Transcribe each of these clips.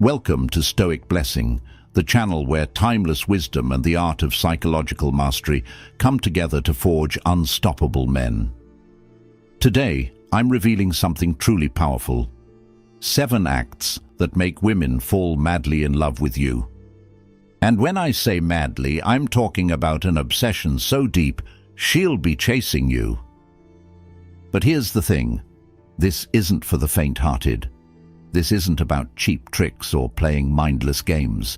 Welcome to Stoic Blessing, the channel where timeless wisdom and the art of psychological mastery come together to forge unstoppable men. Today, I'm revealing something truly powerful. 7 acts that make women fall madly in love with you. And when I say madly, I'm talking about an obsession so deep, she'll be chasing you. But here's the thing. This isn't for the faint-hearted. This isn't about cheap tricks or playing mindless games.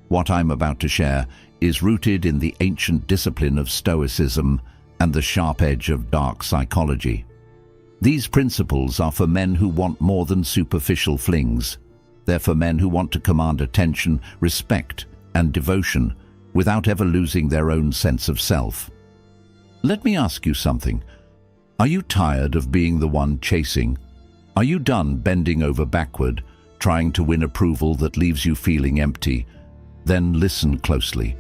What I'm about to share is rooted in the ancient discipline of Stoicism and the sharp edge of dark psychology. These principles are for men who want more than superficial flings. They're for men who want to command attention, respect, and devotion without ever losing their own sense of self. Let me ask you something. Are you tired of being the one chasing? Are you done bending over backward, trying to win approval that leaves you feeling empty? Then listen closely,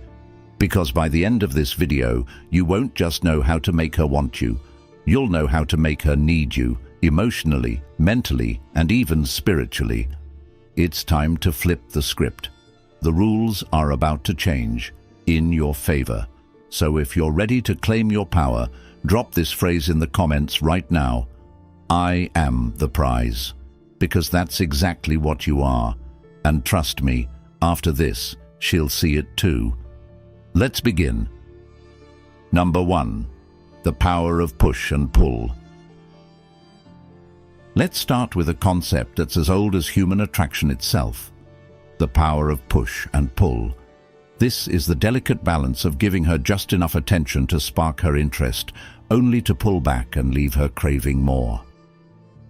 because by the end of this video, you won't just know how to make her want you. You'll know how to make her need you, emotionally, mentally, and even spiritually. It's time to flip the script. The rules are about to change, in your favor. So if you're ready to claim your power, drop this phrase in the comments right now. I am the prize, because that's exactly what you are. And trust me, after this, she'll see it too. Let's begin. Number 1. The power of push and pull. Let's start with a concept that's as old as human attraction itself. The power of push and pull. This is the delicate balance of giving her just enough attention to spark her interest, only to pull back and leave her craving more.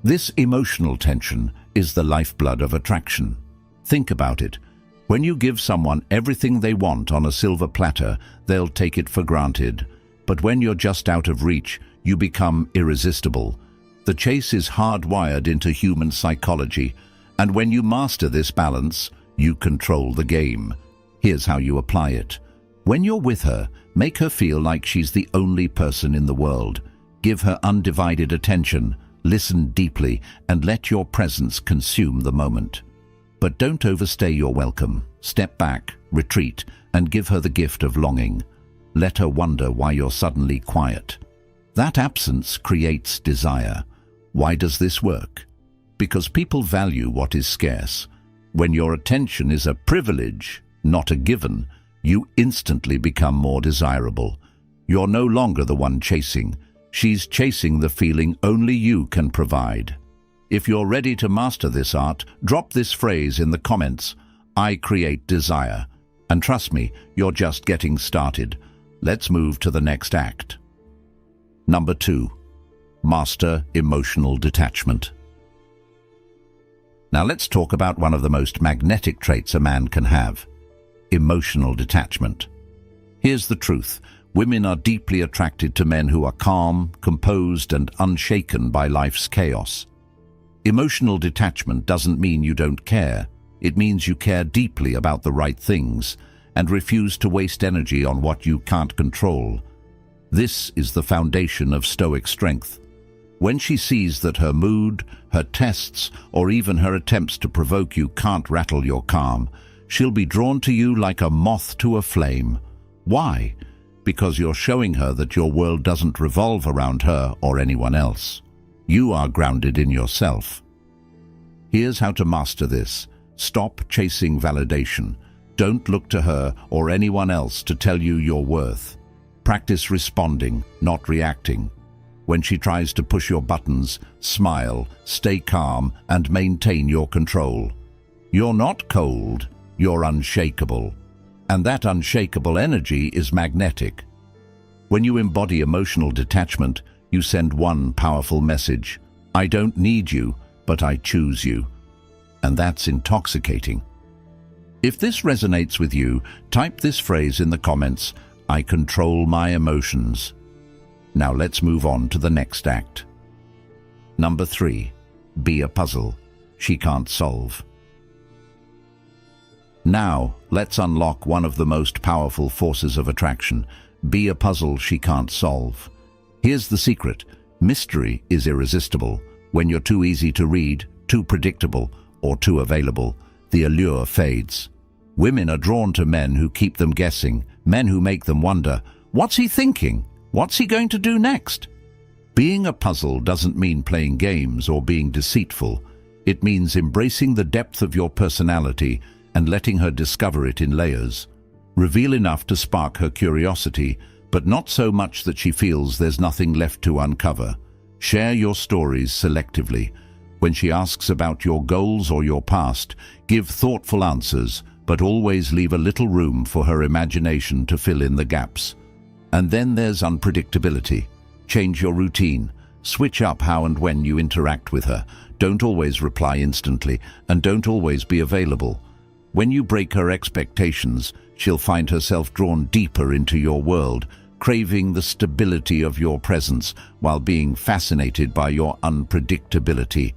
This emotional tension is the lifeblood of attraction. Think about it. When you give someone everything they want on a silver platter, they'll take it for granted. But when you're just out of reach, you become irresistible. The chase is hardwired into human psychology, and when you master this balance, you control the game. Here's how you apply it. When you're with her, make her feel like she's the only person in the world. Give her undivided attention. Listen deeply and let your presence consume the moment. But don't overstay your welcome. Step back, retreat, and give her the gift of longing. Let her wonder why you're suddenly quiet. That absence creates desire. Why does this work? Because people value what is scarce. When your attention is a privilege, not a given, you instantly become more desirable. You're no longer the one chasing. She's chasing the feeling only you can provide. If you're ready to master this art, drop this phrase in the comments. I create desire. And trust me, you're just getting started. Let's move to the next act. Number 2. Master emotional detachment. Now let's talk about one of the most magnetic traits a man can have. Emotional detachment. Here's the truth. Women are deeply attracted to men who are calm, composed, and unshaken by life's chaos. Emotional detachment doesn't mean you don't care. It means you care deeply about the right things and refuse to waste energy on what you can't control. This is the foundation of Stoic strength. When she sees that her mood, her tests, or even her attempts to provoke you can't rattle your calm, she'll be drawn to you like a moth to a flame. Why? Because you're showing her that your world doesn't revolve around her or anyone else. You are grounded in yourself. Here's how to master this. Stop chasing validation. Don't look to her or anyone else to tell you your worth. Practice responding, not reacting. When she tries to push your buttons, smile, stay calm, and maintain your control. You're not cold, you're unshakable. And that unshakable energy is magnetic. When you embody emotional detachment, you send one powerful message. I don't need you, but I choose you. And that's intoxicating. If this resonates with you, type this phrase in the comments. I control my emotions. Now let's move on to the next act. Number 3. Be a puzzle she can't solve. Now, let's unlock one of the most powerful forces of attraction. Be a puzzle she can't solve. Here's the secret. Mystery is irresistible. When you're too easy to read, too predictable, or too available, the allure fades. Women are drawn to men who keep them guessing, men who make them wonder, what's he thinking? What's he going to do next? Being a puzzle doesn't mean playing games or being deceitful. It means embracing the depth of your personality and letting her discover it in layers. Reveal enough to spark her curiosity, but not so much that she feels there's nothing left to uncover. Share your stories selectively. When she asks about your goals or your past, give thoughtful answers, but always leave a little room for her imagination to fill in the gaps. And then there's unpredictability. Change your routine. Switch up how and when you interact with her. Don't always reply instantly, and don't always be available. When you break her expectations, she'll find herself drawn deeper into your world, craving the stability of your presence while being fascinated by your unpredictability.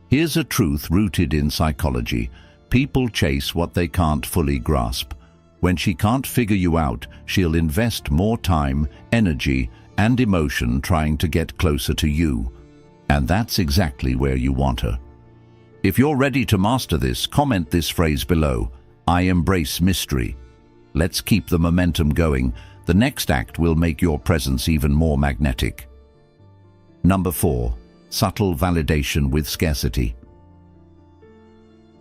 Here's a truth rooted in psychology. People chase what they can't fully grasp. When she can't figure you out, she'll invest more time, energy, and emotion trying to get closer to you. And that's exactly where you want her. If you're ready to master this, comment this phrase below: I embrace mystery. Let's keep the momentum going. The next act will make your presence even more magnetic. Number 4. Subtle validation with scarcity.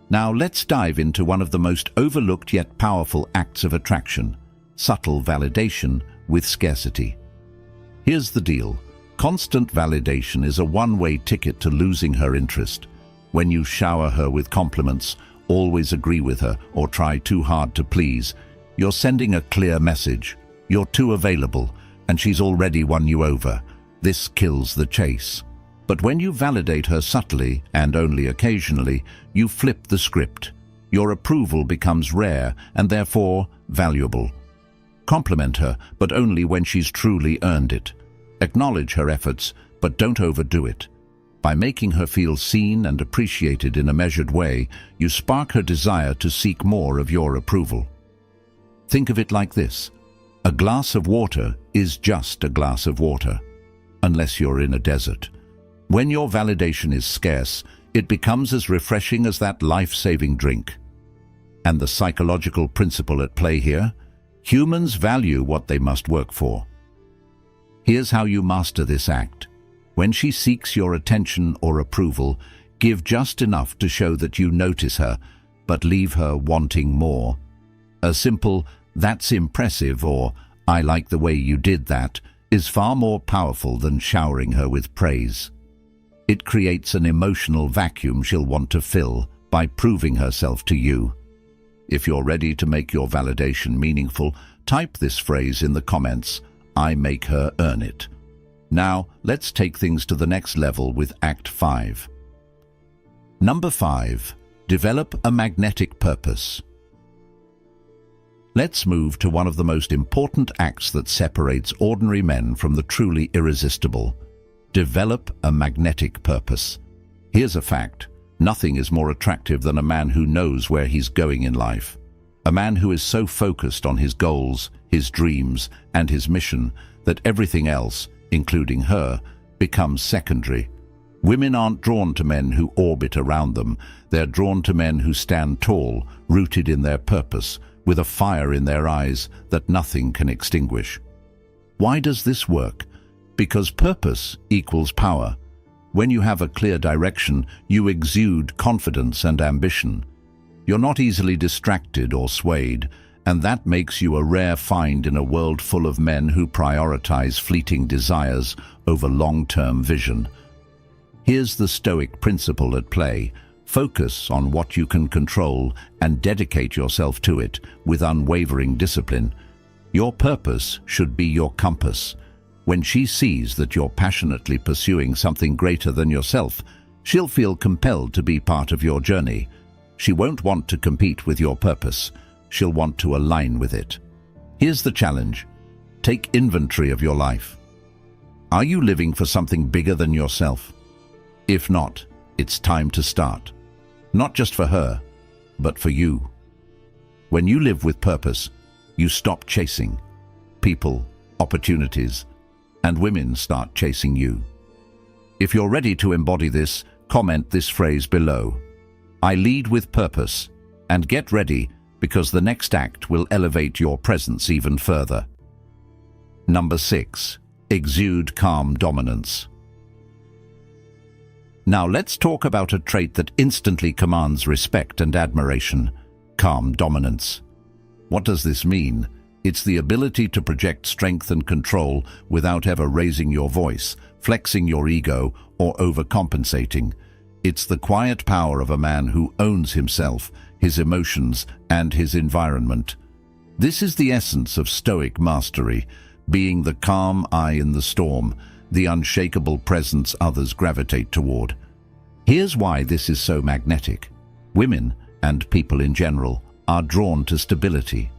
Now let's dive into one of the most overlooked yet powerful acts of attraction: subtle validation with scarcity. Here's the deal. Constant validation is a one-way ticket to losing her interest. When you shower her with compliments, always agree with her, or try too hard to please, you're sending a clear message. You're too available, and she's already won you over. This kills the chase. But when you validate her subtly, and only occasionally, you flip the script. Your approval becomes rare and therefore valuable. Compliment her, but only when she's truly earned it. Acknowledge her efforts, but don't overdo it. By making her feel seen and appreciated in a measured way, you spark her desire to seek more of your approval. Think of it like this. A glass of water is just a glass of water, unless you're in a desert. When your validation is scarce, it becomes as refreshing as that life-saving drink. And the psychological principle at play here? Humans value what they must work for. Here's how you master this act. When she seeks your attention or approval, give just enough to show that you notice her, but leave her wanting more. A simple, "That's impressive," or "I like the way you did that," is far more powerful than showering her with praise. It creates an emotional vacuum she'll want to fill by proving herself to you. If you're ready to make your validation meaningful, type this phrase in the comments: I make her earn it. Now, let's take things to the next level with Act 5. Number 5. Develop a magnetic purpose. Let's move to one of the most important acts that separates ordinary men from the truly irresistible. Develop a magnetic purpose. Here's a fact. Nothing is more attractive than a man who knows where he's going in life. A man who is so focused on his goals, his dreams, and his mission that everything else, including her, becomes secondary. Women aren't drawn to men who orbit around them. They're drawn to men who stand tall, rooted in their purpose, with a fire in their eyes that nothing can extinguish. Why does this work? Because purpose equals power. When you have a clear direction, you exude confidence and ambition. You're not easily distracted or swayed, and that makes you a rare find in a world full of men who prioritize fleeting desires over long-term vision. Here's the Stoic principle at play. Focus on what you can control and dedicate yourself to it with unwavering discipline. Your purpose should be your compass. When she sees that you're passionately pursuing something greater than yourself, she'll feel compelled to be part of your journey. She won't want to compete with your purpose. She'll want to align with it. Here's the challenge. Take inventory of your life. Are you living for something bigger than yourself? If not, it's time to start. Not just for her, but for you. When you live with purpose, you stop chasing. People, opportunities, and women start chasing you. If you're ready to embody this, comment this phrase below: I lead with purpose, And get ready, because the next act will elevate your presence even further. Number 6. Exude calm dominance. Now let's talk about a trait that instantly commands respect and admiration: calm dominance. What does this mean? It's the ability to project strength and control without ever raising your voice, flexing your ego, or overcompensating. It's the quiet power of a man who owns himself, his emotions, and his environment. This is the essence of Stoic mastery, being the calm eye in the storm, the unshakable presence others gravitate toward. Here's why this is so magnetic. Women, and people in general, are drawn to stability.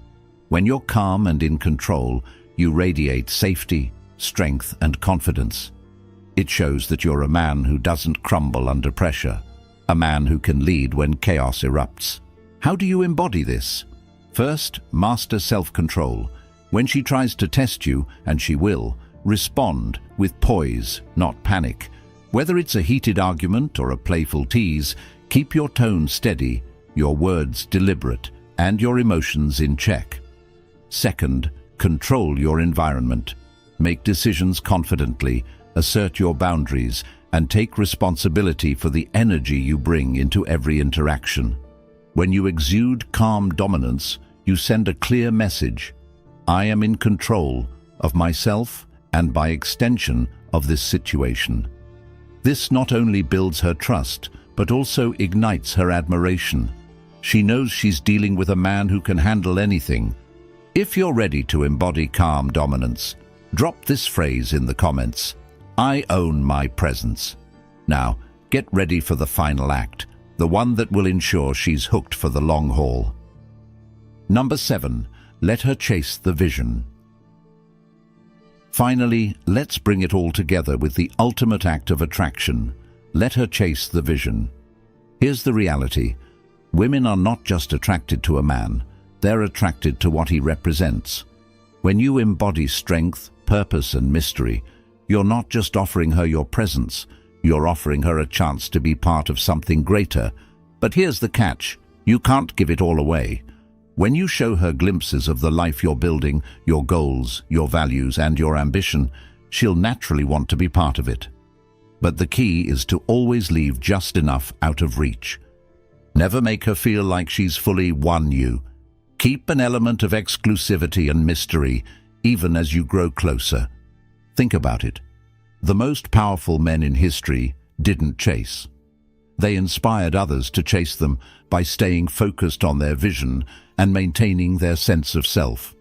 When you're calm and in control, you radiate safety, strength, and confidence. It shows that you're a man who doesn't crumble under pressure, a man who can lead when chaos erupts. How do you embody this? First, master self-control. When she tries to test you, and she will, respond with poise, not panic. Whether it's a heated argument or a playful tease, keep your tone steady, your words deliberate, and your emotions in check. Second, control your environment. Make decisions confidently, assert your boundaries, and take responsibility for the energy you bring into every interaction. When you exude calm dominance, you send a clear message: I am in control of myself and, by extension, of this situation. This not only builds her trust, but also ignites her admiration. She knows she's dealing with a man who can handle anything. If you're ready to embody calm dominance, drop this phrase in the comments: I own my presence. Now, get ready for the final act, the one that will ensure she's hooked for the long haul. Number 7. Let her chase the vision. Finally, let's bring it all together with the ultimate act of attraction. Let her chase the vision. Here's the reality. Women are not just attracted to a man, they're attracted to what he represents. When you embody strength, purpose, and mystery, you're not just offering her your presence, you're offering her a chance to be part of something greater. But here's the catch: you can't give it all away. When you show her glimpses of the life you're building, your goals, your values, and your ambition, she'll naturally want to be part of it. But the key is to always leave just enough out of reach. Never make her feel like she's fully won you. Keep an element of exclusivity and mystery, even as you grow closer. Think about it. The most powerful men in history didn't chase. They inspired others to chase them by staying focused on their vision and maintaining their sense of self.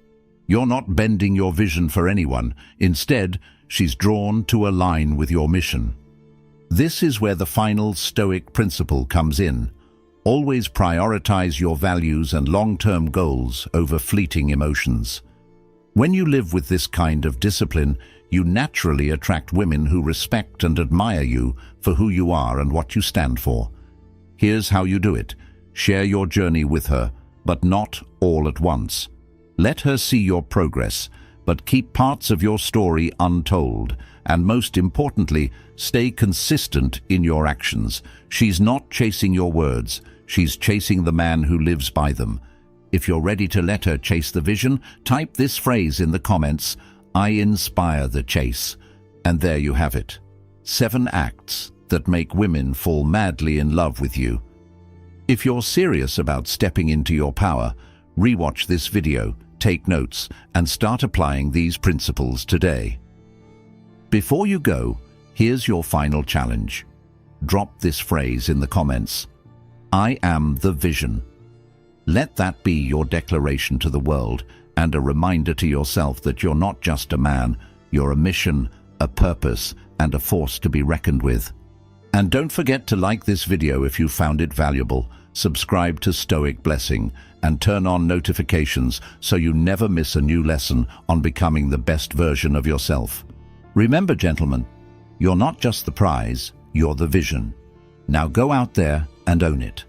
You're not bending your vision for anyone. Instead, she's drawn to align with your mission. This is where the final Stoic principle comes in. Always prioritize your values and long-term goals over fleeting emotions. When you live with this kind of discipline, you naturally attract women who respect and admire you for who you are and what you stand for. Here's how you do it. Share your journey with her, but not all at once. Let her see your progress, but keep parts of your story untold. And most importantly, stay consistent in your actions. She's not chasing your words, she's chasing the man who lives by them. If you're ready to let her chase the vision, type this phrase in the comments: I inspire the chase. And there you have it. 7 acts that make women fall madly in love with you. If you're serious about stepping into your power, rewatch this video, take notes, and start applying these principles today. Before you go, here's your final challenge. Drop this phrase in the comments: I am the vision. Let that be your declaration to the world and a reminder to yourself that you're not just a man, you're a mission, a purpose, and a force to be reckoned with. And don't forget to like this video if you found it valuable, subscribe to Stoic Blessing, and turn on notifications so you never miss a new lesson on becoming the best version of yourself. Remember, gentlemen, you're not just the prize, you're the vision. Now go out there and own it.